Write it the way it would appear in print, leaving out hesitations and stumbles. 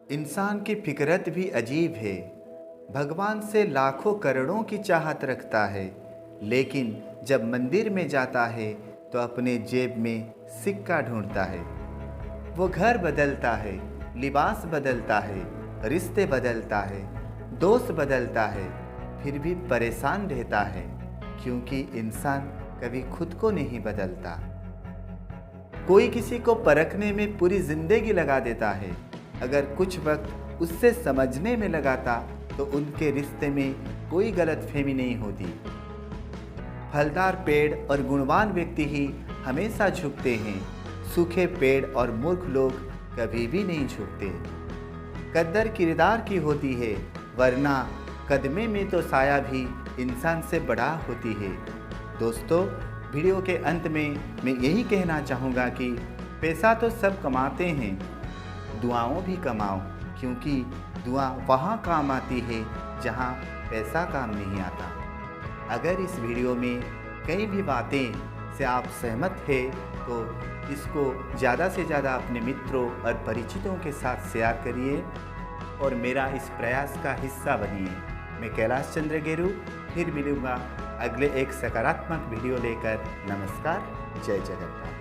इंसान की फितरत भी अजीब है। भगवान से लाखों करोड़ों की चाहत रखता है, लेकिन जब मंदिर में जाता है तो अपने जेब में सिक्का ढूंढता है। वो घर बदलता है, लिबास बदलता है, रिश्ते बदलता है, दोस्त बदलता है, फिर भी परेशान रहता है, क्योंकि इंसान कभी खुद को नहीं बदलता। कोई किसी को परखने में पूरी जिंदगी लगा देता है। अगर कुछ वक्त उससे समझने में लगाता तो उनके रिश्ते में कोई गलतफहमी नहीं होती। फलदार पेड़ और गुणवान व्यक्ति ही हमेशा झुकते हैं, सूखे पेड़ और मूर्ख लोग कभी भी नहीं झुकते। कद्दर किरदार की होती है, वरना कदमे में तो साया भी इंसान से बड़ा होती है। दोस्तों, वीडियो के अंत में मैं यही कहना चाहूँगा कि पैसा तो सब कमाते हैं, दुआओं भी कमाओ, क्योंकि दुआ वहाँ काम आती है जहाँ पैसा काम नहीं आता। अगर इस वीडियो में कई भी बातें से आप सहमत हैं तो इसको ज़्यादा से ज़्यादा अपने मित्रों और परिचितों के साथ शेयर करिए और मेरा इस प्रयास का हिस्सा बनिए। मैं कैलाश चंद्र गेरू फिर मिलूँगा अगले एक सकारात्मक वीडियो लेकर। नमस्कार, जय जगन्नाथ।